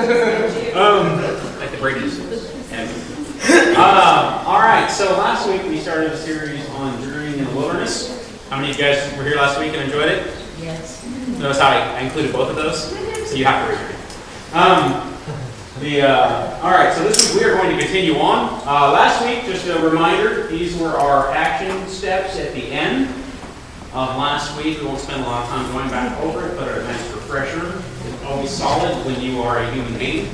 Like the Brady Sisters. All right, so last week we started a series on journeying in the wilderness. How many of you guys were here last week and enjoyed it? Yes. Notice how I included both of those? So you have to raise your hand. All right, so this week we are going to continue on. Last week, just a reminder, these were our action steps at the end of last week. We won't spend a lot of time going back over it, but a nice refresher. It's always solid when you are a human being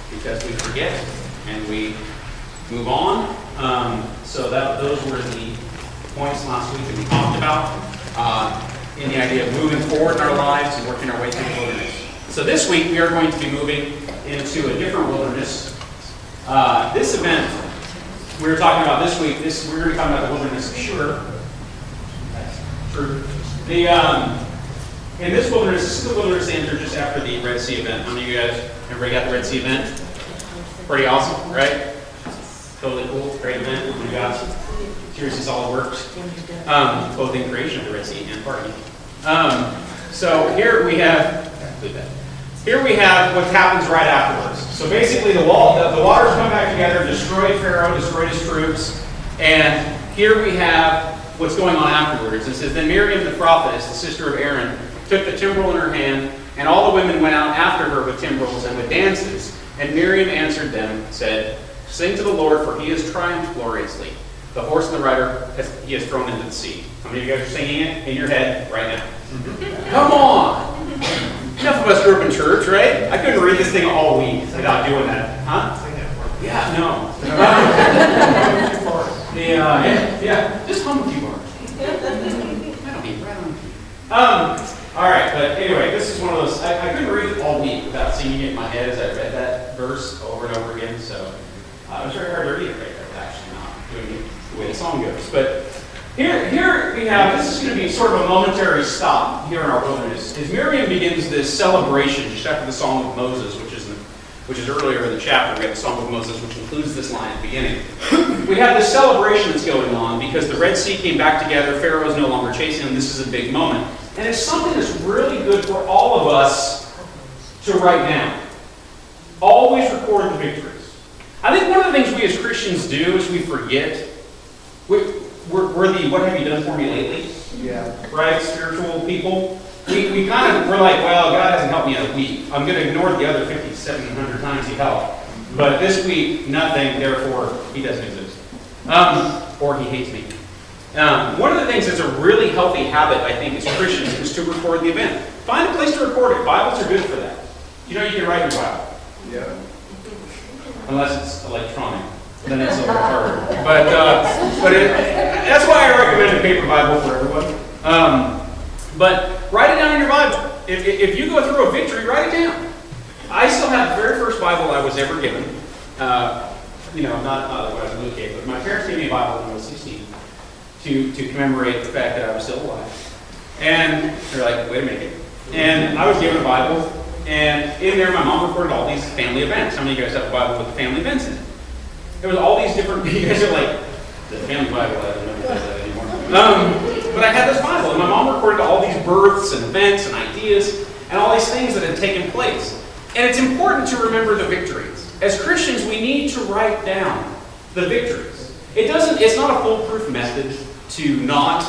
because we forget and we move on. So those were the points last week that we talked about in the idea of moving forward in our lives and working our way through the wilderness. So this week we are going to be moving into a different wilderness. This event we were talking about this week, we're going to be talking about the wilderness of Shur. True. In this wilderness, this is the wilderness they entered just after the Red Sea event. How many of you guys, everybody got the Red Sea event? Pretty awesome, right? Totally cool, great event. We got seriously solid works, both in creation of the Red Sea and parting. So here we have what happens right afterwards. So basically the waters come back together, destroyed Pharaoh, destroyed his troops, and here we have what's going on afterwards. It says, then Miriam the prophetess, the sister of Aaron, took the timbrel in her hand, and all the women went out after her with timbrels and with dances. And Miriam answered them, said, sing to the Lord, for he has triumphed gloriously. The horse and the rider he has thrown into the sea. How many of you guys are singing it in your head right now? Come on! Enough of us grew up in church, right? I couldn't read this thing all week without doing that. Huh? Yeah, no. Just hum a few bars. I don't need all right, but anyway, this is one of those, I couldn't read it all week without singing it in my head as I read that verse over and over again, so it was very hard to read it right there. It's actually not doing it the way the song goes. But here we have, this is going to be sort of a momentary stop here in our wilderness, as Miriam begins this celebration just after the Song of Moses, which is earlier in the chapter. We have the Song of Moses, which includes this line at the beginning. We have this celebration that's going on because the Red Sea came back together, Pharaoh is no longer chasing them, this is a big moment. And it's something that's really good for all of us to write down. Always record the victories. I think one of the things we as Christians do is we forget. We're the what have you done for me lately? Yeah. Right? Spiritual people. We're like, well, God hasn't helped me in a week. I'm going to ignore the other 5,700 times he helped. But this week, nothing, therefore, he doesn't exist. Or he hates me. One of the things that's a really healthy habit, I think, as Christians, is to record the event. Find a place to record it. Bibles are good for that. You know you can write your Bible. Yeah. Unless it's electronic. Then it's a little harder. But that's why I recommend a paper Bible for everyone. But write it down in your Bible. If you go through a victory, write it down. I still have the very first Bible I was ever given. Not when I was a little kid, but my parents gave me a Bible when I was 16 to commemorate the fact that I was still alive. And they're like, wait a minute. And I was given a Bible, and in there my mom recorded all these family events. How many of you guys have a Bible with the family events in it? There was all these different, you guys are like, the family Bible, I don't know if that anymore. But I had this Bible, and my mom recorded all these births and events and ideas and all these things that had taken place. And it's important to remember the victories. As Christians, we need to write down the victories. It's not a foolproof method to not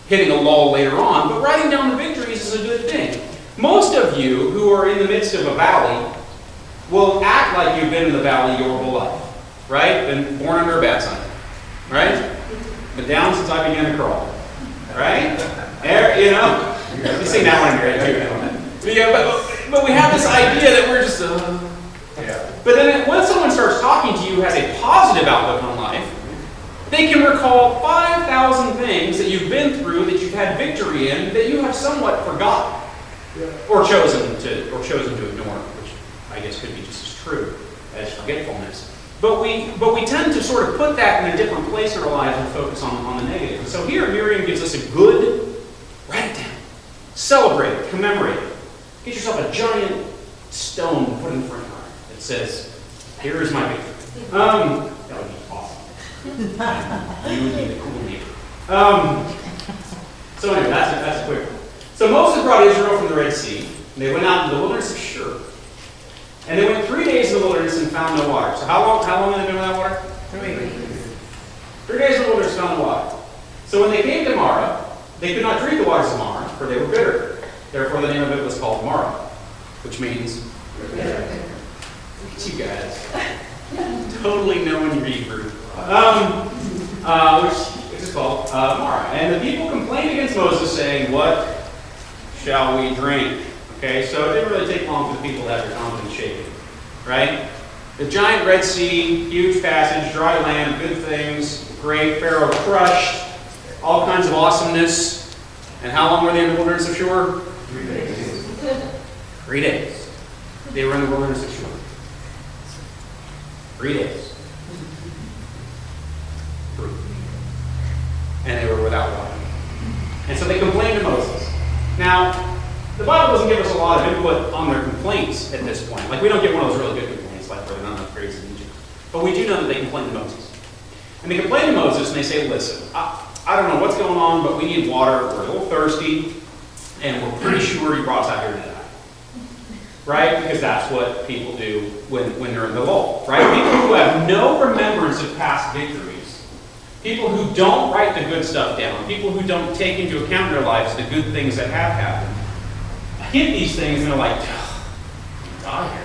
hitting a lull later on, but writing down the victories is a good thing. Most of you who are in the midst of a valley will act like you've been in the valley your whole life. Right? Been born under a bad sign. Right? Been down since I began to crawl. Right? You sing that one in your head too. Yeah, but we have this idea that we're just... But then when someone starts talking to you who has a positive outlook on life, they can recall 5,000 things that you've been through, that you've had victory in, that you have somewhat forgotten. Or chosen to ignore, which I guess could be just as true as forgetfulness. But we tend to sort of put that in a different place in our lives and focus on the negative. And so here Miriam gives us a good, write it down, celebrate it, commemorate it. Get yourself a giant stone to put in front of her that says, here is my victory. That would be awesome. You would be the cool neighbor. So anyway, that's a quick one. So Moses brought Israel from the Red Sea. And they went out into the wilderness of Shur. And they went 3 days in the wilderness and found no water. So how long have they been without water? 3 days. 3 days in the wilderness found no water. So when they came to Marah, they could not drink the waters of Marah, for they were bitter. Therefore the name of it was called Marah, which means bitter. Look at you guys. Totally know when you read Hebrew. Which is called Marah. And the people complained against Moses, saying, "What shall we drink?" Okay, so it didn't really take long for the people to have their confidence shaken. Right? The giant Red Sea, huge passage, dry land, good things, great. Pharaoh crushed, all kinds of awesomeness. And how long were they in the wilderness of Shur? 3 days. 3 days. They were in the wilderness of Shur. 3 days. 3. And they were without water. And so they complained to Moses. Now, the Bible doesn't give us a lot of input on their complaints at this point. Like, we don't get one of those really good complaints, like where they're not enough graves in Egypt. But we do know that they complained to Moses. And they complain to Moses, and they say, "Listen, I don't know what's going on, but we need water. We're a little thirsty, and we're pretty sure you brought us out here to die." Right? Because that's what people do when they're in the lull. Right? People who have no remembrance of past victories, people who don't write the good stuff down, people who don't take into account in their lives the good things that have happened, hit these things and they're like, "Die here.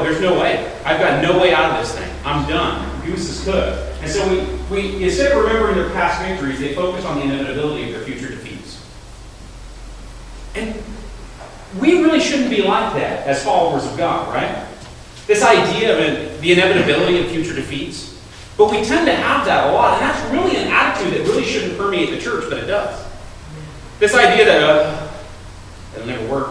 There's no way. I've got no way out of this thing. I'm done. Goose is cooked." And so we instead of remembering their past victories, they focus on the inevitability of their future defeats. And we really shouldn't be like that as followers of God, right? This idea of the inevitability of future defeats. But we tend to have that a lot, and that's really an attitude that really shouldn't permeate the church, but it does. This idea that it'll never work.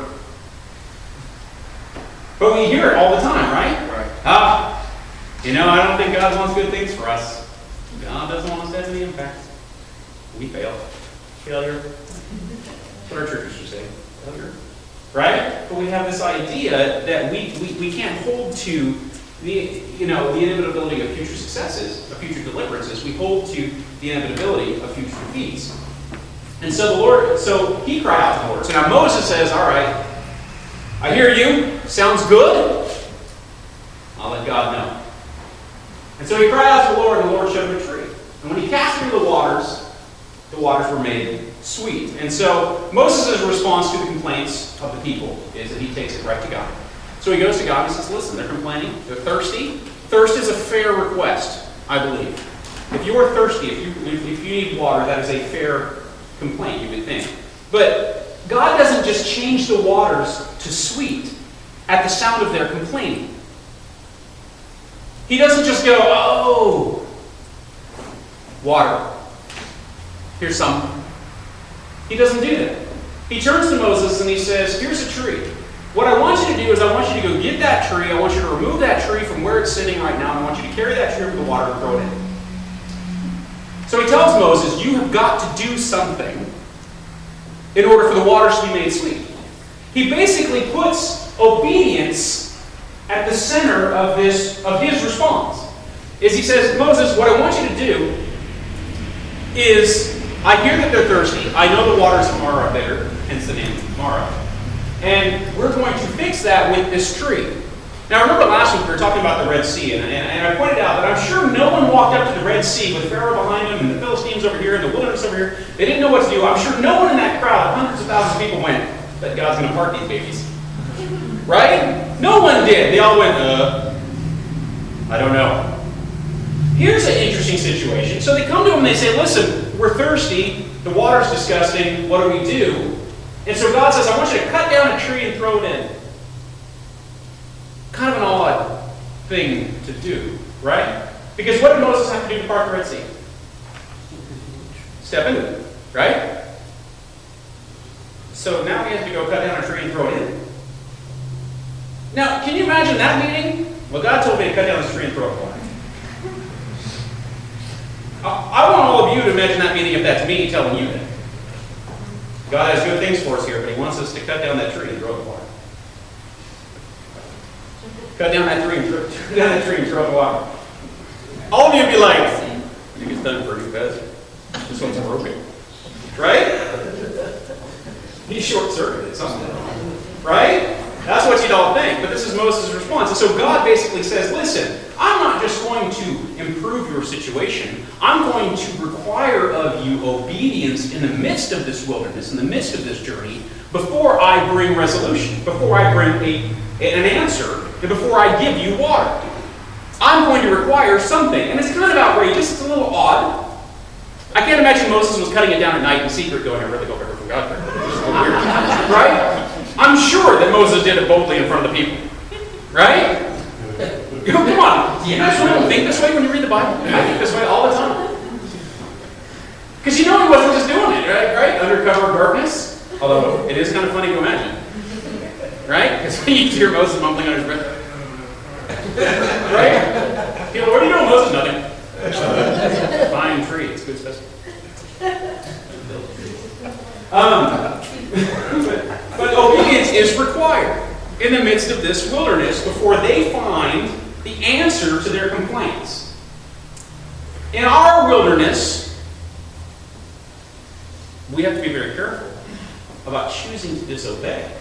But we hear it all the time, right? Right. I don't think God wants good things for us. God doesn't want us to have any impact. We fail. Failure. That's what our churches should say. Failure. Right? But we have this idea that we can't hold to the inevitability of future successes, of future deliverances. We hold to the inevitability of future defeats. And so he cried out to the Lord. So now Moses says, "All right, I hear you. Sounds good. I'll let God know." And so he cried out to the Lord, and the Lord showed him a tree. And when he cast it into the waters were made sweet. And so Moses' response to the complaints of the people is that he takes it right to God. So he goes to God and says, "Listen, they're complaining. They're thirsty. Thirst is a fair request, I believe. If you are thirsty, if you need water, that is a fair complaint, you would think. But God doesn't just change the waters to sweet at the sound of their complaining. He doesn't just go, "Oh, water. Here's some." He doesn't do that. He turns to Moses and he says, "Here's a tree. What I want you to do is I want you to go get that tree. I want you to remove that tree from where it's sitting right now. And I want you to carry that tree over the water and throw it in." So he tells Moses, "You have got to do something in order for the waters to be made sweet." He basically puts obedience at the center of his response. He says, "Moses, what I want you to do is, I hear that they're thirsty. I know the waters of Marah are bitter, hence the name Marah. And we're going to fix that with this tree." Now, remember last week we were talking about the Red Sea, and I pointed out that I'm sure no one walked up to the Red Sea with Pharaoh behind them and the Philistines over here and the wilderness over here. They didn't know what to do. I'm sure no one in that crowd, hundreds of thousands of people, went, "But God's going to part these babies." Right? No one did. They all went, I don't know. Here's an interesting situation. So they come to him and they say, "Listen, we're thirsty. The water's disgusting. What do we do?" And so God says, "I want you to cut down a tree and throw it in." Kind of an odd thing to do, right? Because what did Moses have to do to part the Red Sea? Step into it, right? So now he has to go cut down a tree and throw it in. Now, can you imagine that meeting? Well, God told me to cut down this tree and throw it in. I want all of you to imagine that meeting if that's me telling you that. God has good things for us here, but he wants us to cut down that tree and throw it in the water. Cut down that tree and throw it in the water. All of you would be like, "I think it's done pretty fast. This one's broken." Right? He short-circuited something. Right? That's what you'd all think. this is Moses' response. And so God basically says, listen, I'm not just going to improve your situation. I'm going to require of you obedience in the midst of this wilderness, in the midst of this journey, before I bring resolution, before I bring an answer, and before I give you water. I'm going to require something. And it's kind of outrageous. It's a little odd. I can't imagine Moses was cutting it down at night in secret going, I really hope I heard from God. It's a little weird. Right? I'm sure that Moses did it boldly in front of the people. Right? Come on. You guys don't think this way when you read the Bible? I think this way all the time. Because you know he wasn't just doing it, right? Under cover of darkness. Although it is kind of funny to imagine. Right? Because when you hear Moses mumbling under his breath. Right? People, what are you doing, Moses? Nothing. Fine tree. It's good stuff. But obedience is required in the midst of this wilderness before they find the answer to their complaints. In our wilderness, we have to be very careful about choosing to disobey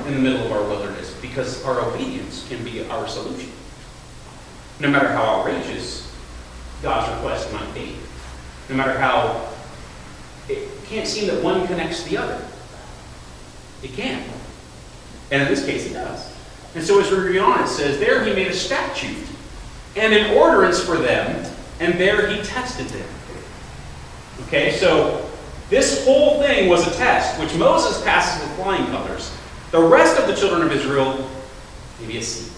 in the middle of our wilderness, because our obedience can be our solution. No matter how outrageous God's request might be. No matter how it can't seem that one connects the other. It can. And in this case, it does. And so as we read on, it says, there he made a statute and an ordinance for them, and there he tested them. Okay, so this whole thing was a test, which Moses passes with flying colors. The rest of the children of Israel, maybe a C.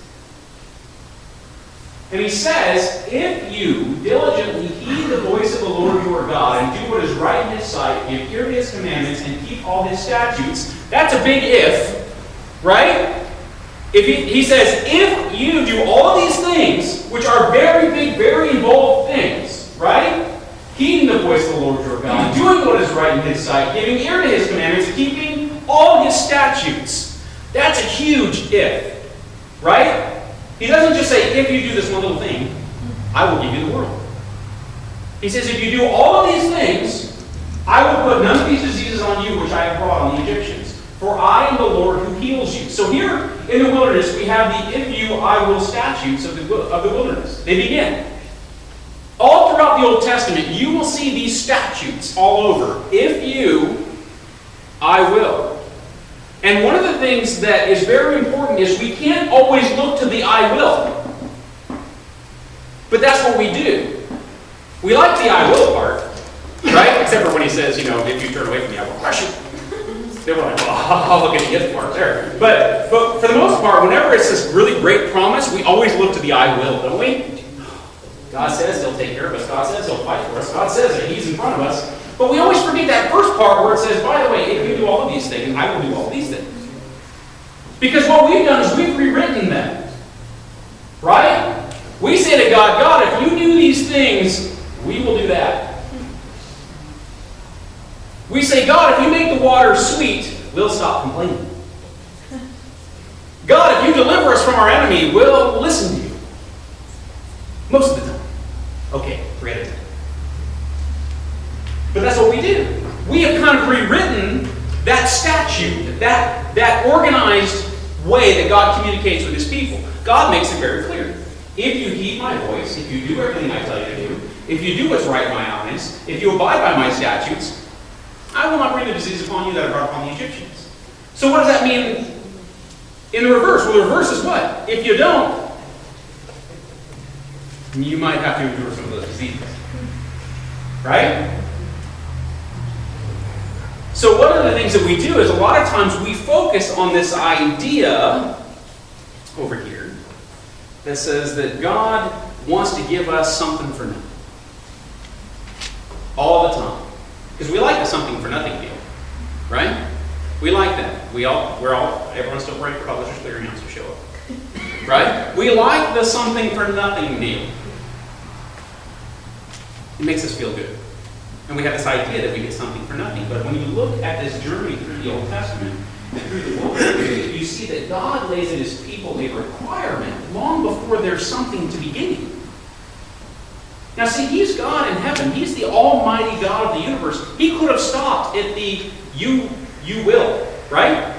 And he says, if you diligently heed the voice of the Lord your God and do what is right in his sight, give ear to his commandments, and keep all his statutes, that's a big if, right? If he says, if you do all these things, which are very big, very involved things, right? Heeding the voice of the Lord your God, doing what is right in his sight, giving ear to his commandments, keeping all his statutes. That's a huge if, right? He doesn't just say, if you do this one little thing, I will give you the world. He says, if you do all of these things, I will put none of these diseases on you which I have brought on the Egyptians. For I am the Lord who heals you. So here in the wilderness, we have the if you, I will statutes of the wilderness. They begin. All throughout the Old Testament, you will see these statutes all over. If you, I will. And one of the things that is very important is we can't always look to the I will. But that's what we do. We like the I will part, right? Except for when he says, if you turn away from me, I will crush you. Then we're like, I'll look at the if part there. But for the most part, whenever it's this really great promise, we always look to the I will, don't we? God says he'll take care of us. God says he'll fight for us. God says that he's in front of us. But we always forget that first part where it says, by the way, if you do all of these things, I will do all of these things. Because what we've done is we've rewritten them. Right? We say to God, God, if you do these things, we will do that. We say, God, if you make the water sweet, we'll stop complaining. God, if you deliver us from our enemy, we'll listen to you. Most of the time. Okay, forget it. But that's what we do. We have kind of rewritten that statute, that organized way that God communicates with his people. God makes it very clear. If you heed my voice, if you do everything I tell you to do, if you do what's right in my eyes, if you abide by my statutes, I will not bring the disease upon you that I brought upon the Egyptians. So what does that mean in the reverse? Well, the reverse is what? If you don't, you might have to endure some of those diseases. Right? So one of the things that we do is a lot of times we focus on this idea over here that says that God wants to give us something for nothing. All the time. Because we like the something for nothing deal. Right? We like that. Everyone's still praying for Publishers Clearinghouse to show up. Right? We like the something for nothing deal. It makes us feel good. And we have this idea that we get something for nothing. But when you look at this journey through the Old Testament and through the wilderness, you see that God lays at his people a requirement long before there's something to be gained. Now see, he's God in heaven. He's the almighty God of the universe. He could have stopped at the you will, right?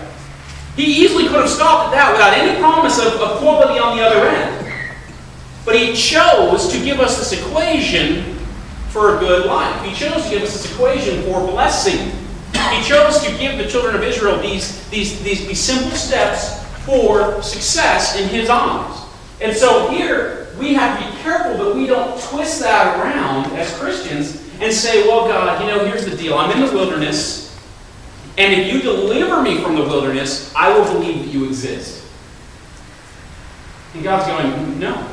He easily could could have stopped at that without any promise of quality on the other end. But he chose to give us this equation for a good life. He chose to give us this equation for blessing. He chose to give the children of Israel these simple steps for success in his eyes. And so here, we have to be careful that we don't twist that around as Christians and say, well, God, here's the deal. I'm in the wilderness, and if you deliver me from the wilderness, I will believe that you exist. And God's going, no.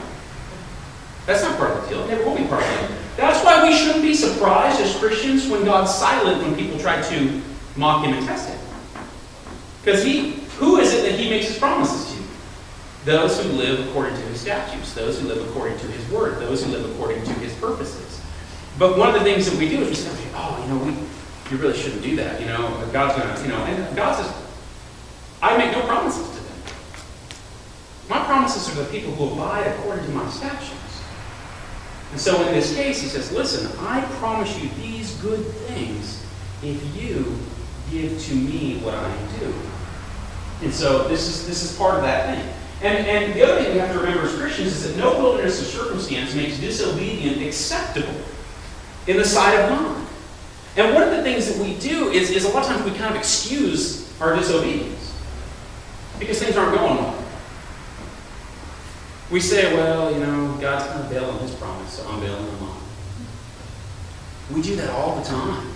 That's not part of the deal. It never will be part of the deal. That's why we shouldn't be surprised as Christians when God's silent when people try to mock him and test him. Because who is it that he makes his promises to? Those who live according to his statutes, those who live according to his word, those who live according to his purposes. But one of the things that we do is we say, you really shouldn't do that. God's going to, and God says, I make no promises to them. My promises are the people who abide according to my statutes. And so in this case, he says, listen, I promise you these good things if you give to me what I do. And so this is part of that thing. And the other thing we have to remember as Christians is that no wilderness of circumstance makes disobedience acceptable in the sight of God. And one of the things that we do is a lot of times we kind of excuse our disobedience because things aren't going well. We say, well, God's kind of bailing on his promise, so I'm bailing on mine. We do that all the time.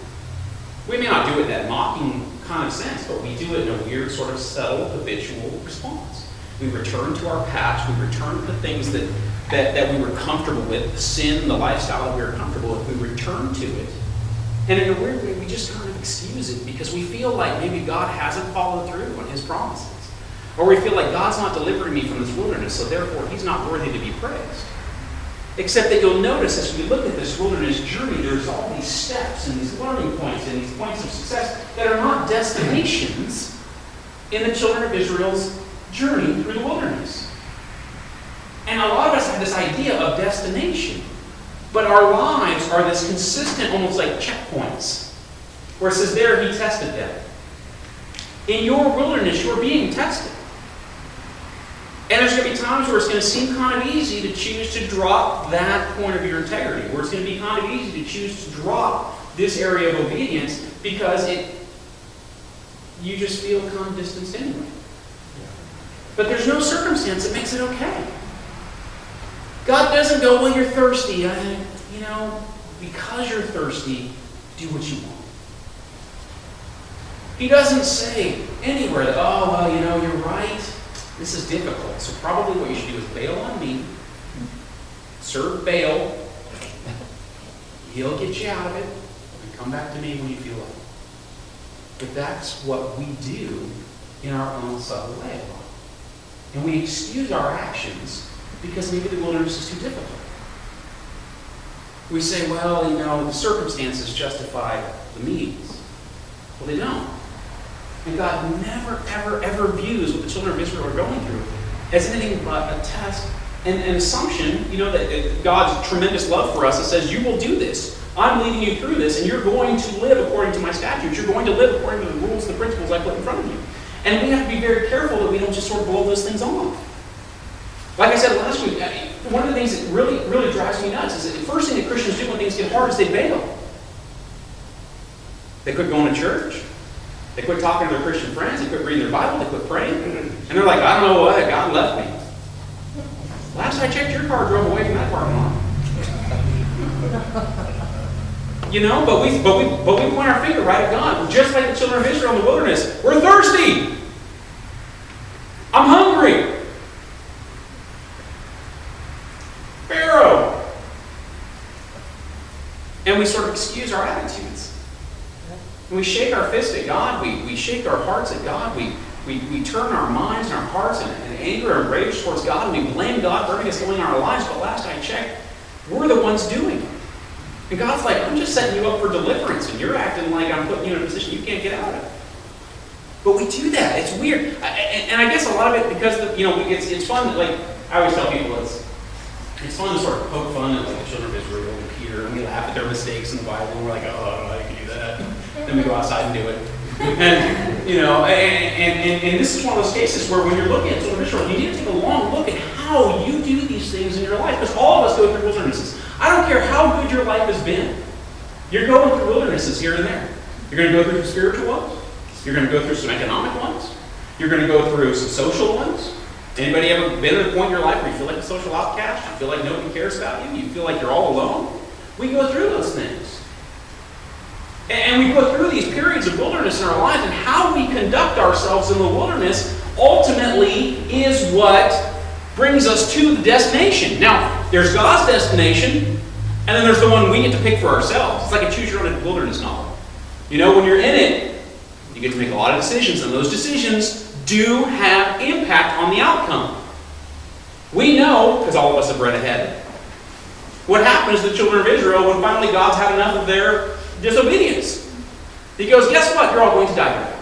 We may not do it in that mocking kind of sense, but we do it in a weird sort of subtle, habitual response. We return to our past. We return to the things that we were comfortable with, the sin, the lifestyle that we were comfortable with. We return to it. And in a weird way, we just kind of excuse it because we feel like maybe God hasn't followed through on his promises. Or we feel like God's not delivering me from this wilderness, so therefore he's not worthy to be praised. Except that you'll notice as we look at this wilderness journey, there's all these steps and these learning points and these points of success that are not destinations in the children of Israel's journey through the wilderness. And a lot of us have this idea of destination. But our lives are this consistent, almost like checkpoints, where it says there he tested them. In your wilderness, you're being tested. And there's going to be times where it's going to seem kind of easy to choose to drop that point of your integrity, where it's going to be kind of easy to choose to drop this area of obedience because you just feel kind of distanced anyway. But there's no circumstance that makes it okay. God doesn't go, well, you're thirsty. Because you're thirsty, do what you want. He doesn't say anywhere that, you're right. This is difficult. So probably what you should do is bail on me. Serve Baal. He'll get you out of it. And come back to me when you feel like it. But that's what we do in our own subtle way a lot. And we excuse our actions because maybe the wilderness is too difficult. We say, the circumstances justify the means. Well, they don't. And God never, ever, ever views what the children of Israel are going through as anything but a test and an assumption, that God's tremendous love for us that says, you will do this. I'm leading you through this, and you're going to live according to my statutes. You're going to live according to the rules and the principles I put in front of you. And we have to be very careful that we don't just sort of blow those things off. Like I said last week, one of the things that really, really drives me nuts is that the first thing that Christians do when things get hard is they bail. They quit going to church. They quit talking to their Christian friends. They quit reading their Bible. They quit praying. And they're like, I don't know what, God left me. Last I checked, your car drove away from that parking lot. But we point our finger right at God. We're just like the children of Israel in the wilderness. We're thirsty. I'm hungry. Pharaoh. And we sort of excuse our attitudes. And we shake our fist at God. We shake our hearts at God. We turn our minds and our hearts in anger and rage towards God. And we blame God for everything that's going on in our lives. But last I checked, we're the ones doing it. And God's like, I'm just setting you up for deliverance. And you're acting like I'm putting you in a position you can't get out of. But we do that. It's weird. And I guess a lot of it because, it's fun. Like, I always tell people it's fun to sort of poke fun at the children of Israel and Peter. And we laugh at their mistakes in the Bible. And we're like, oh, I can do that. Then we go outside and do it. And, and this is one of those cases where when you're looking at children of Israel, you need to take a long look at how you do these things in your life. Because all of us go through wildernesses. I don't care how good your life has been. You're going through wildernesses here and there. You're going to go through some spiritual ones. You're going to go through some economic ones. You're going to go through some social ones. Anybody ever been at a point in your life where you feel like a social outcast? You feel like nobody cares about you? You feel like you're all alone? We go through those things. And we go through these periods of wilderness in our lives, and how we conduct ourselves in the wilderness ultimately is what brings us to the destination. Now, there's God's destination, and then there's the one we get to pick for ourselves. It's like a choose-your-own wilderness novel. You know, when you're in it, you get to make a lot of decisions, and those decisions do have impact on the outcome. We know, because all of us have read ahead, what happens to the children of Israel when finally God's had enough of their disobedience. He goes, guess what? You're all going to die tonight.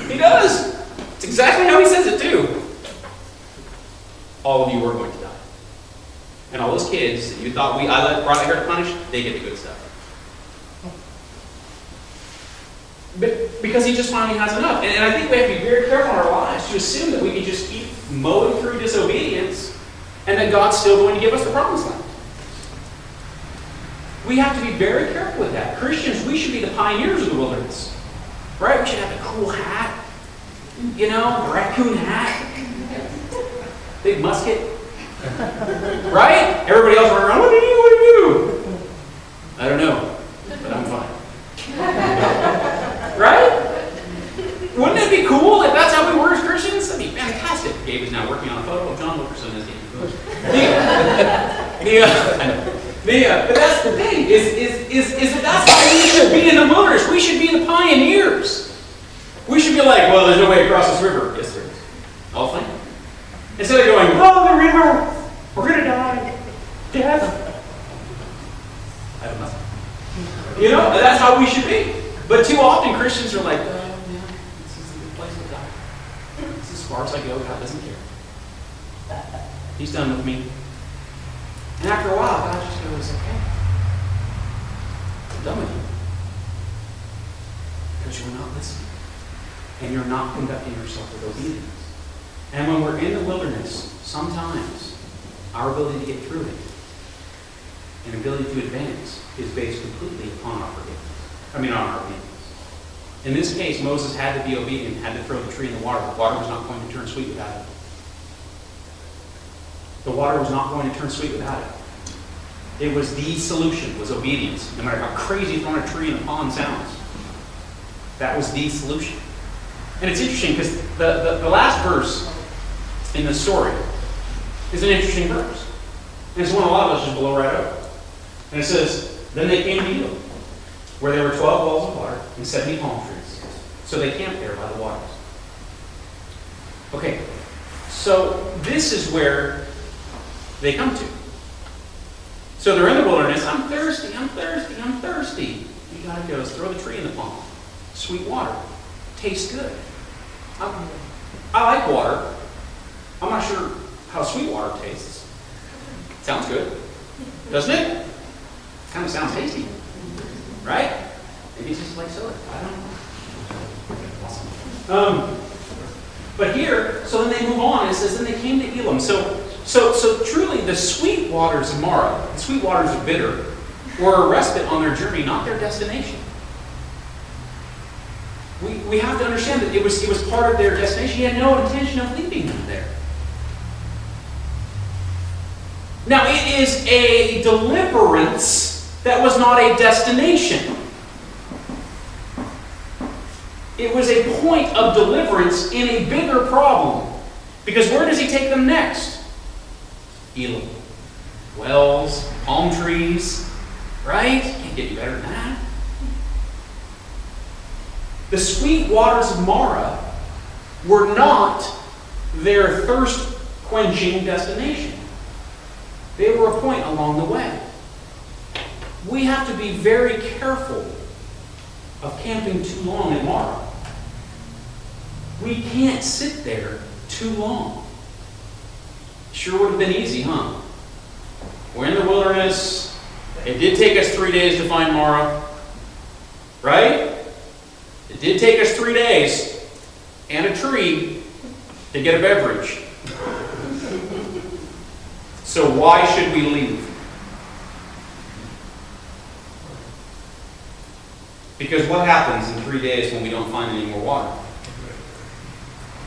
He does. It's exactly how he says it too. All of you are going to die. And all those kids that you thought I brought here to punish, they get the good stuff. But because he just finally has enough. And I think we have to be very careful in our lives to assume that we can just keep mowing through disobedience and that God's still going to give us the promised land. We have to be very careful with that. Christians, we should be the pioneers of the wilderness. Right? We should have a cool hat. You know, a raccoon hat. Big musket. Right? Everybody else running around, what do you do? I don't know, but I'm fine. Right? Wouldn't it be cool if that's how we were as Christians? That'd be fantastic. Gabe is now working on a photo of John Wilkerson as but that's the thing, is that that's why we should be in the wilderness. We should be the pioneers. We should be like, well, there's no way across this river. Yes, there is. All fine. Instead of going, oh, the river, we're going to die. Death. I don't know. You know, that's how we should be. But too often Christians are like, oh, yeah, this is a good place to die. This is as far as I go. God doesn't care. He's done with me. And after a while, God just goes, okay, I'm done with you. Because you're not listening. And you're not conducting yourself with obedience. And when we're in the wilderness, sometimes our ability to get through it and ability to advance is based completely upon our forgiveness. On our obedience. In this case, Moses had to be obedient, had to throw the tree in the water. The water was not going to turn sweet without it. The water was not going to turn sweet without it. It was the solution, was obedience. No matter how crazy throwing a tree in a pond sounds. That was the solution. And it's interesting because the last verse in the story is an interesting verse. And it's one a lot of us just blow right over. And it says, then they came to Elim, where there were 12 wells of water and 70 palm trees. So they camped there by the waters. Okay, so this is where they come to. So they're in the wilderness. I'm thirsty, I'm thirsty, I'm thirsty. You gotta go throw the tree in the pond. Sweet water. Tastes good. I like water. I'm not sure how sweet water tastes. Sounds good. Doesn't it? Kind of sounds tasty. Right? Maybe it's just like soda. I don't know. Awesome. But here, so then they move on. It says, then they came to Elim. So truly, the sweet waters of Marah, the sweet waters of Bitter, were a respite on their journey, not their destination. We have to understand that it was part of their destination. He had no intention of leaving them there. Now, it is a deliverance that was not a destination. It was a point of deliverance in a bigger problem. Because where does he take them next? Elim. Wells, palm trees, right? Can't get any better than that. The sweet waters of Marah were not their thirst-quenching destination. They were a point along the way. We have to be very careful of camping too long in Marah. We can't sit there too long. Sure would have been easy, huh? We're in the wilderness. It did take us 3 days to find Marah. Right? It did take us 3 days and a tree to get a beverage. So why should we leave? Because what happens in 3 days when we don't find any more water?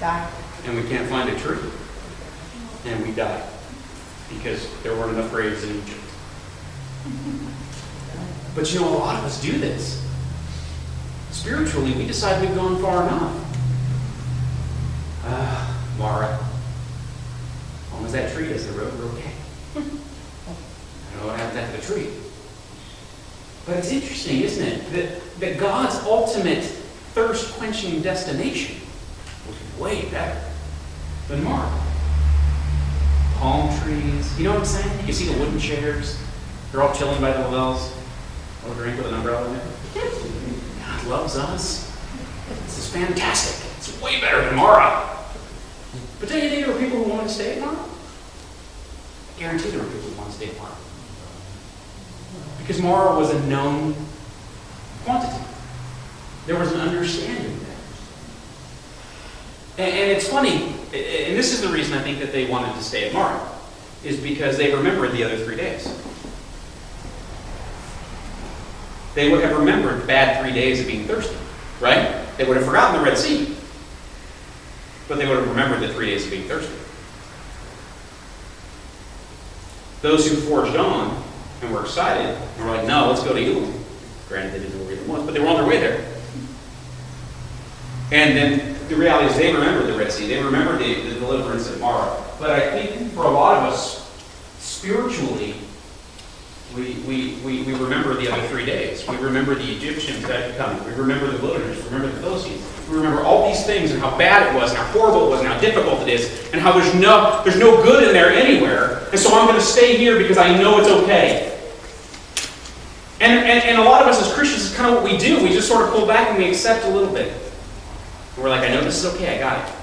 Die. And we can't find a tree. And we die. Because there weren't enough graves in Egypt. But you know, a lot of us do this. Spiritually, we decide we've gone far enough. Mara. As long as that tree does the road, we're okay. I don't know what happened to the tree. But it's interesting, isn't it? That God's ultimate thirst-quenching destination was way better than Mara. Palm trees. You know what I'm saying? You can see the wooden chairs. They're all chilling by the wells. A little drink with an umbrella in it. God loves us. This is fantastic. It's way better than Mara. But don't you think there were people who wanted to stay at Mara? I guarantee there were people who wanted to stay at Mara. Because Mara was a known quantity. There was an understanding there. And it's funny, and this is the reason I think that they wanted to stay at Mara, is because they remembered the other 3 days. They would have remembered the bad 3 days of being thirsty, right? They would have forgotten the Red Sea, but they would have remembered the 3 days of being thirsty. Those who forged on and were excited and were like, no, let's go to Elim. Granted, they didn't know where Elim was, but they were on their way there. And then the reality is they remembered the Red Sea. They remembered the deliverance at Mara. But I think for a lot of us, spiritually, we remember the other 3 days. We remember the Egyptians that had come. We remember the wilderness. We remember the Philistines. We remember all these things and how bad it was and how horrible it was and how difficult it is and how there's no good in there anywhere. And so I'm going to stay here because I know it's okay. And a lot of us as Christians is kind of what we do. We just sort of pull back and we accept a little bit. And we're like, I know this is okay. I got it.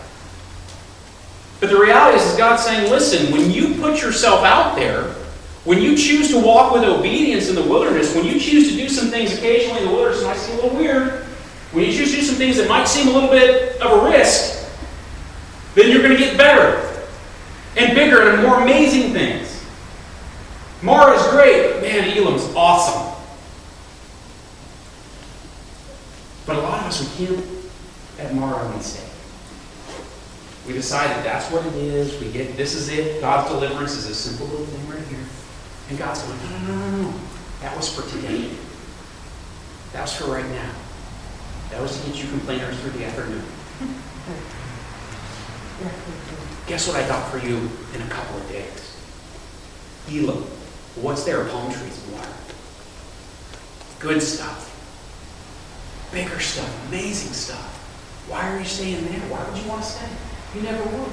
But the reality is God's saying, listen, when you put yourself out there, when you choose to walk with obedience in the wilderness, when you choose to do some things occasionally in the wilderness that might seem a little weird, when you choose to do some things that might seem a little bit of a risk, then you're going to get better and bigger and more amazing things. Mara is great. Man, Elam's awesome. But a lot of us, we camp at Mara and we stay. We decide that that's what it is. We get, this is it. God's deliverance is a simple little thing right here. And God's going, no. That was for today. That was for right now. That was to get you complainers through the afternoon. Guess what I got for you in a couple of days? Elam. What's there? Palm trees and water. Good stuff. Bigger stuff. Amazing stuff. Why are you staying there? Why would you want to stay? You never would.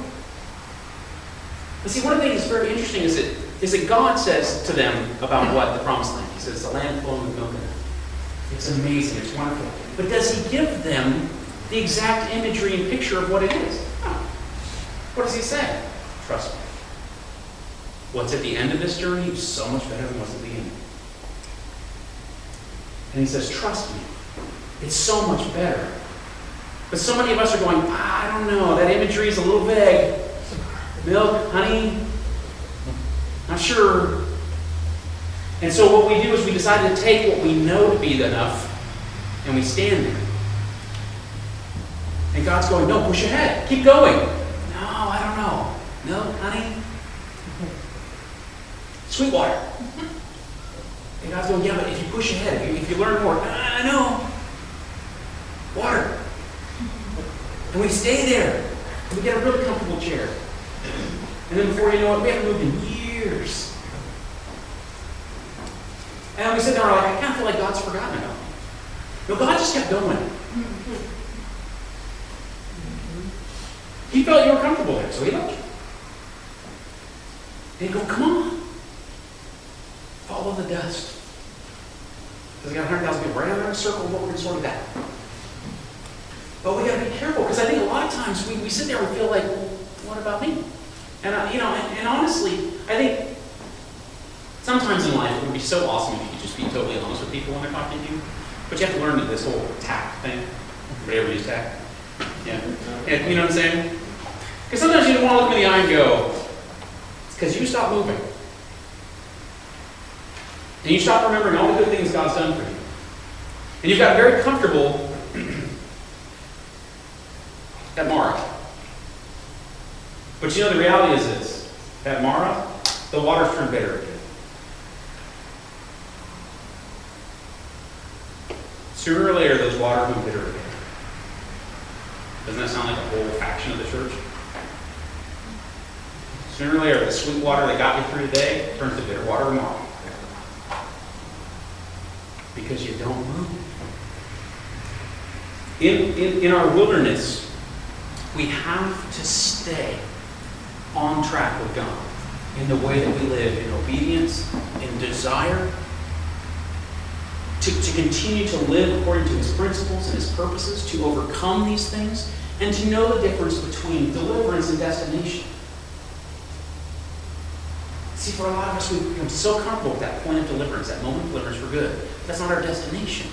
But see, one of the things that's very interesting is that God says to them about what? The promised land. He says it's a land flowing with milk and honey. It's amazing. It's wonderful. But does he give them the exact imagery and picture of what it is? No. What does he say? Trust me. What's at the end of this journey is so much better than what's at the beginning. And he says, trust me. It's so much better. But so many of us are going, I don't know, that imagery is a little vague. Milk, honey, not sure. And so what we do is we decide to take what we know to be enough, and we stand there. And God's going, no, push ahead. Keep going. No, I don't know. Milk, honey, sweet water. And God's going, yeah, but if you push ahead, if you learn more, I know. Water. And we stay there. And we get a really comfortable chair. And then before you know it, we haven't moved in years. And we sit there and we're like, I kind of feel like God's forgotten about me. No, God just kept going. He felt you were comfortable there, so he loved you. And he'd go, come on. Follow the dust. Because we got 100,000 people right around a circle of what we're going to sort of that. But we got to be careful, because I think a lot of times we sit there and feel like, well, what about me? And and honestly, I think sometimes in life it would be so awesome if you could just be totally honest with people when they're talking to you. But you have to learn this whole tact thing. Everybody ever use tact? Yeah. You know what I'm saying? Because sometimes you don't want to look me in the eye and go, it's because you stop moving. And you stop remembering all the good things God's done for you. And you've got very comfortable at Mara. But you know the reality is this. At Mara, the water's turned bitter again. Sooner or later, those waters will be bitter again. Doesn't that sound like a whole faction of the church? Sooner or later, the sweet water that got you through today turns to bitter water tomorrow. Because you don't move. In our wilderness, we have to stay on track with God in the way that we live, in obedience, in desire, to continue to live according to His principles and His purposes, to overcome these things, and to know the difference between deliverance and destination. See, for a lot of us, we've become so comfortable with that point of deliverance, that moment of deliverance for good. That's not our destination.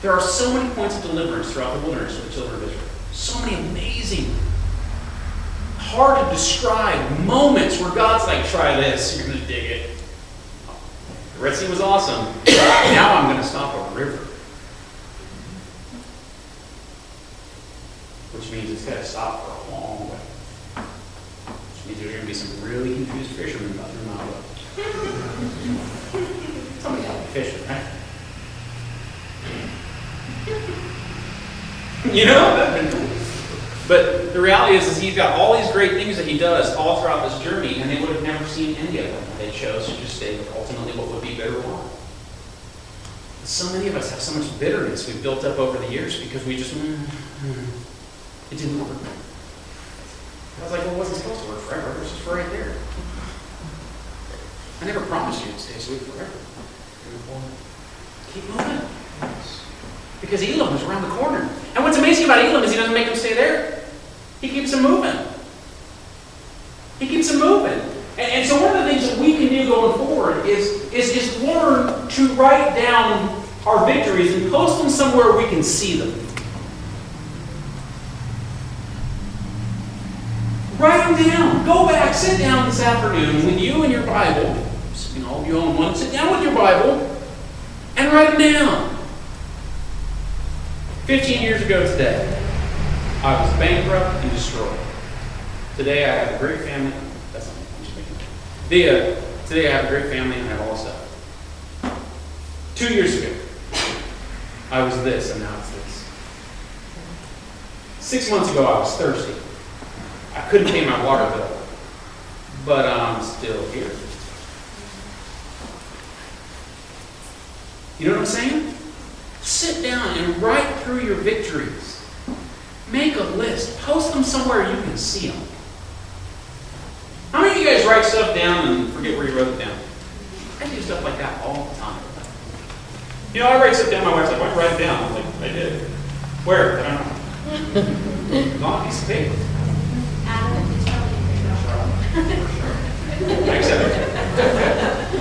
There are so many points of deliverance throughout the wilderness for the children of Israel. So many amazing, hard to describe moments where God's like, try this, you're going to dig it. The Red Sea was awesome. Now I'm going to stop a river. Which means it's got to stop for a long way. Which means there's going to be some really confused fishermen about their mouth. Somebody help me fishing, right? You know, that'd been cool. But the reality is He's got all these great things that He does all throughout this journey, and they would have never seen any of them. They chose to just stay with ultimately what would be bitter water. So many of us have so much bitterness we've built up over the years because we just, it didn't work. I was like, well, it wasn't supposed to work forever. It was just right there. I never promised you it'd stay sweet forever. Keep moving. Because Elam is around the corner. And what's amazing about Elam is He doesn't make them stay there. He keeps them moving. He keeps them moving. And so one of the things that we can do going forward is learn to write down our victories and post them somewhere we can see them. Write them down. Go back, sit down this afternoon with you and your Bible. You know, you own one. Sit down with your Bible and write them down. 15 years ago today, I was bankrupt and destroyed. Today I have a great family. That's not I'm just making it. Today I have a great family and I have all this stuff. 2 years ago, I was this and now it's this. 6 months ago, I was thirsty. I couldn't pay my water bill, but I'm still here. You know what I'm saying? Sit down and write through your victories. Make a list. Post them somewhere you can see them. How many of you guys write stuff down and forget where you wrote it down? I do stuff like that all the time. You know, I write stuff down. My wife's like, why'd you write it down? I'm like, I did. Where? I don't know. It's on a piece of paper.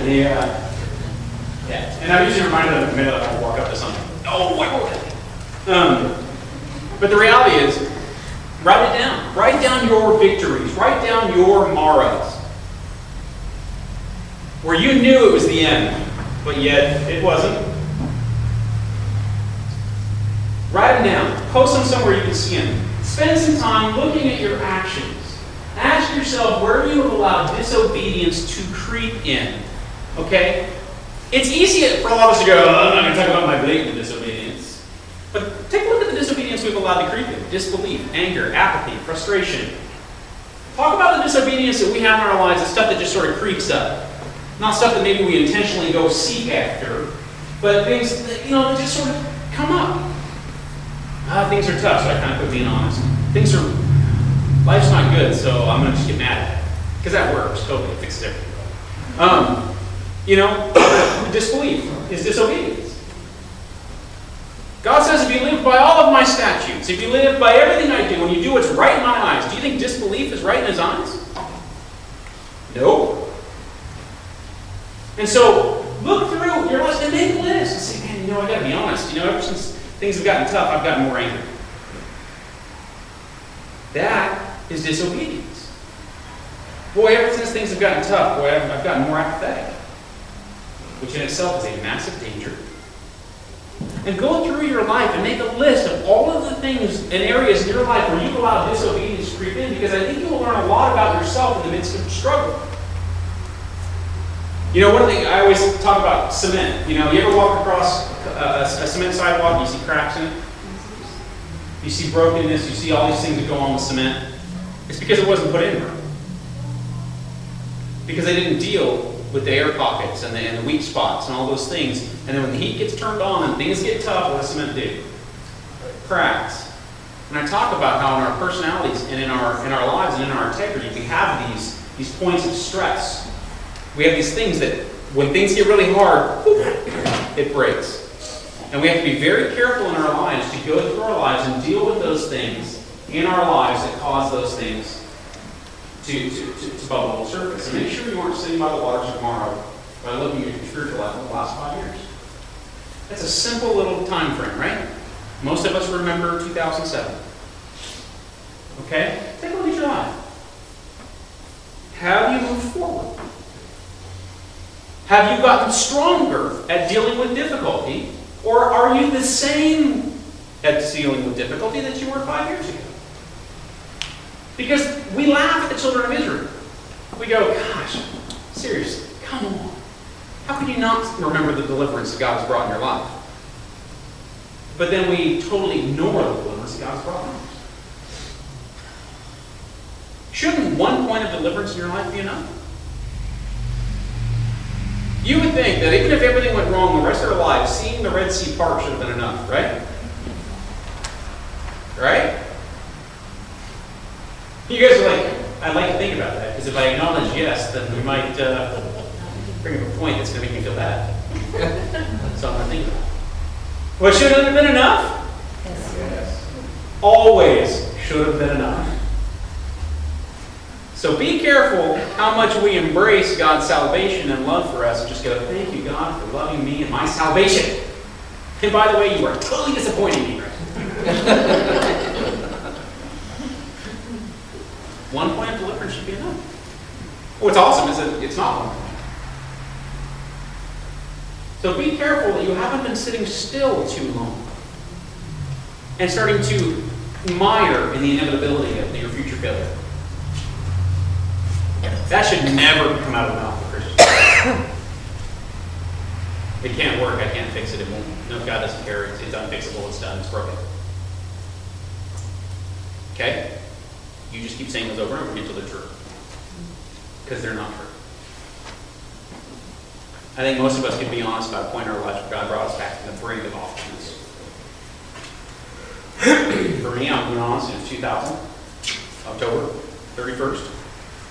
Yeah. And I'm usually reminded of the minute I walk up to something. Oh, wait. But the reality is, write it down. Write down your victories. Write down your Maras. Where you knew it was the end, but yet it wasn't. Write them down. Post them somewhere you can see them. Spend some time looking at your actions. Ask yourself where you have allowed disobedience to creep in. Okay? It's easy for a lot of us to go, oh, I'm not going to talk about my blatant disobedience. But take a look at the disobedience we've allowed to creep in. Disbelief, anger, apathy, frustration. Talk about the disobedience that we have in our lives, the stuff that just sort of creeps up. Not stuff that maybe we intentionally go seek after, but things that, that just sort of come up. Things are tough, so I kind of quit being honest. Life's not good, so I'm going to just get mad at it. Because that works, totally. It fixes everything. Disbelief is disobedience. God says if you live by all of my statutes, if you live by everything I do, and you do what's right in my eyes, do you think disbelief is right in His eyes? No. And so, look through your list and make a list and say, man, I gotta be honest, ever since things have gotten tough, I've gotten more angry. That is disobedience. Boy, ever since things have gotten tough, boy, I've gotten more apathetic, which in itself is a massive danger. And go through your life and make a list of all of the things and areas in your life where you allow disobedience to creep in, because I think you will learn a lot about yourself in the midst of struggle. One of the things I always talk about cement. You ever walk across a cement sidewalk and you see cracks in it? You see brokenness, you see all these things that go on with cement. It's because it wasn't put in right. Because they didn't deal with the air pockets and the weak spots and all those things. And then when the heat gets turned on and things get tough, what does cement do? Cracks. And I talk about how in our personalities and in our lives and in our integrity, we have these points of stress. We have these things that when things get really hard, it breaks. And we have to be very careful in our lives to go through our lives and deal with those things in our lives that cause those things to bubble to the surface. And make sure you aren't sitting by the waters of tomorrow by looking at your spiritual life in the last 5 years. That's a simple little time frame, right? Most of us remember 2007. Okay? Take a look at your life. Have you moved forward? Have you gotten stronger at dealing with difficulty? Or are you the same at dealing with difficulty that you were 5 years ago? Because we laugh at the children of Israel. We go, gosh, seriously, come on. How could you not remember the deliverance that God has brought in your life? But then we totally ignore the deliverance that God has brought in us. Shouldn't one point of deliverance in your life be enough? You would think that even if everything went wrong the rest of our lives, seeing the Red Sea part should have been enough, right? Right? You guys are like, I'd like to think about that, because if I acknowledge yes, then we might bring up a point that's going to make me feel bad. So I'm going to think about it. Well, should it have been enough? Yes. Always should have been enough. So be careful how much we embrace God's salvation and love for us and just go, thank you, God, for loving me and my salvation. And by the way, you are totally disappointing me. One point of deliverance should be enough. What's awesome is that it's not one. So be careful that you haven't been sitting still too long and starting to mire in the inevitability of your future failure. That should never come out of the mouth of a Christian. It can't work. I can't fix it. It won't. No, God doesn't care. It's unfixable. It's done. It's broken. Okay? You just keep saying those over and over again until they're true. Because they're not true. I think most of us can be honest about a point in our lives where God brought us back from the brink of awfulness. For me, I'm being honest, it was 2000, October 31st,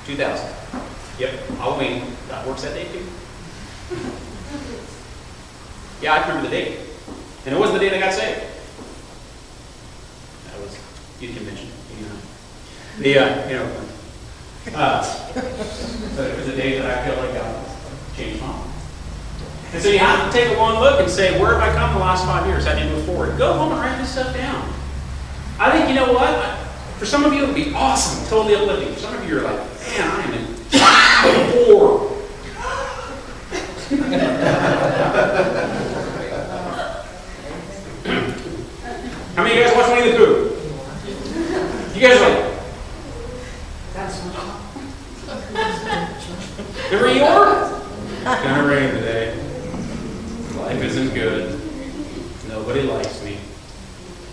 2000. Yep, Halloween. God works that day too. Yeah, I remember the date. And it wasn't the date I got saved. That was youth convention. But it was a day that I feel like God changed my life. And so you have to take a long look and say, where have I come the last 5 years? How do you move forward? Go home and write this stuff down. I think, you know what? For some of you, it would be awesome, totally uplifting. For some of you, you're like, man, I am in war. How many of you guys watch Winnie the Pooh? You guys are like, that's much fun. Remember Eeyore? It's gonna rain today. Life isn't good. Nobody likes me.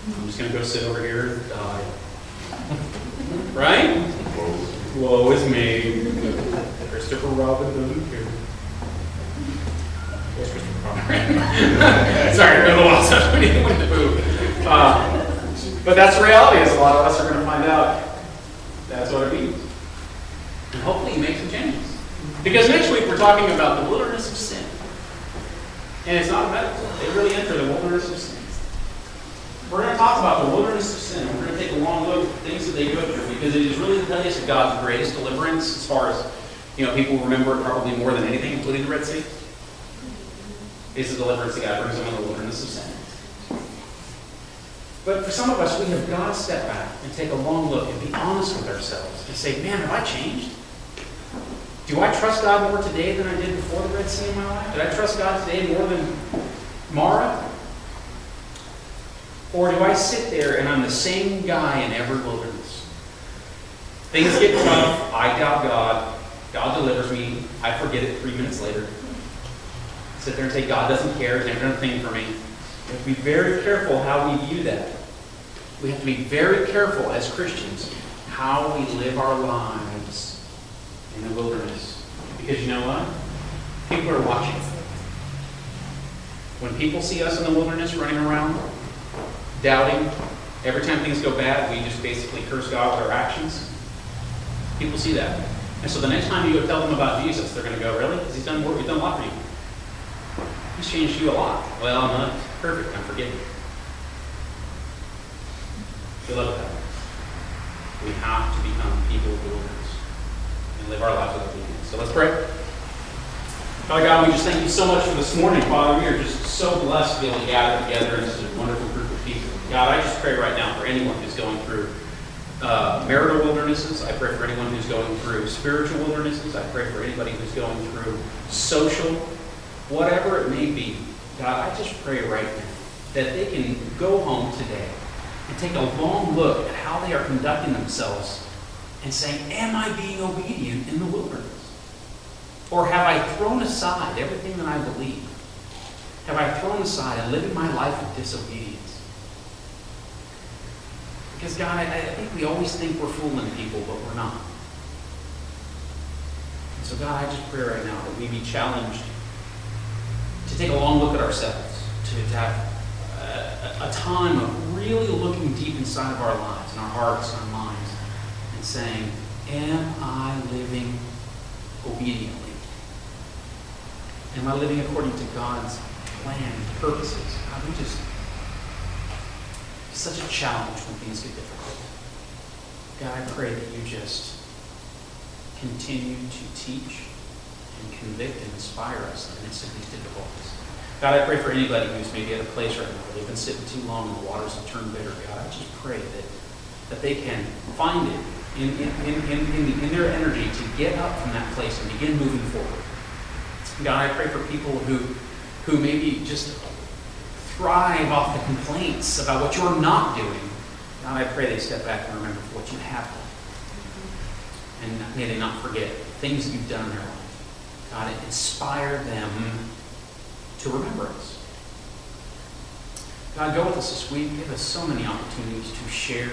I'm just gonna go sit over here and die. Right? Woe is me. Christopher Robin doesn't care. What's Christopher Robin? Sorry, I'm a little lost on Winnie the Pooh. But that's the reality, as a lot of us are going to find out. That's what it means. And hopefully you make some changes. Because next week we're talking about the wilderness of sin. And it's not a metaphor. They really enter the wilderness of sin. We're going to talk about the wilderness of sin. We're going to take a long look at the things that they go through, because it is really the place of God's greatest deliverance, as far as, people remember it probably more than anything, including the Red Sea. is the deliverance that God brings them in the wilderness of sin. But for some of us, we have got to step back and take a long look and be honest with ourselves and say, man, have I changed? Do I trust God more today than I did before the Red Sea in my life? Did I trust God today more than Mara? Or do I sit there and I'm the same guy in every wilderness? Things get tough, I doubt God, God delivers me, I forget it 3 minutes later. Sit there and say, God doesn't care, He's never done a thing for me. We have to be very careful how we view that. We have to be very careful as Christians how we live our lives in the wilderness. Because you know what? People are watching. When people see us in the wilderness running around, doubting, every time things go bad, we just basically curse God with our actions. People see that. And so the next time you go tell them about Jesus, they're going to go, really? Because He's done a lot for you. He's changed you a lot. Well, I'm not perfect. I'm forgiven. Beloved, we have to become people of the wilderness and live our lives with obedience. So let's pray. Father God, we just thank you so much for this morning, Father. We are just so blessed to be able to gather together in such a wonderful group of people. God, I just pray right now for anyone who's going through marital wildernesses. I pray for anyone who's going through spiritual wildernesses. I pray for anybody who's going through social, whatever it may be. God, I just pray right now that they can go home today and take a long look at how they are conducting themselves and say, am I being obedient in the wilderness? Or have I thrown aside everything that I believe? Have I thrown aside and living my life of disobedience? Because God, I think we always think we're fooling people, but we're not. And so God, I just pray right now that we be challenged to take a long look at ourselves, to have a time of really looking deep inside of our lives and our hearts and our minds and saying, am I living obediently? Am I living according to God's plan and purposes? God, it's such a challenge when things get difficult. God, I pray that you just continue to teach and convict and inspire us in the midst of these difficulties. God, I pray for anybody who's maybe at a place right now where they've been sitting too long and the waters have turned bitter. God, I just pray that they can find it in their energy to get up from that place and begin moving forward. God, I pray for people who maybe just thrive off the complaints about what you're not doing. God, I pray they step back and remember what you have done. And may they not forget things that you've done in their life. God, inspire them to remember us. God, go with us this week. Give us so many opportunities to share,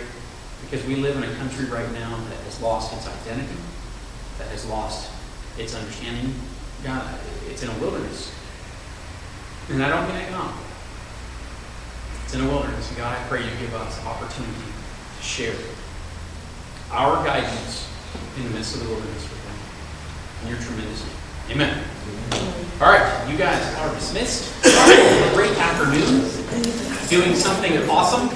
because we live in a country right now that has lost its identity, that has lost its understanding. God, it's in a wilderness. And I don't mean economic. It's in a wilderness. And God, I pray you give us opportunity to share our guidance in the midst of the wilderness with them. In your tremendous name. Amen. All right, you guys are dismissed. Have a great afternoon. Doing something awesome.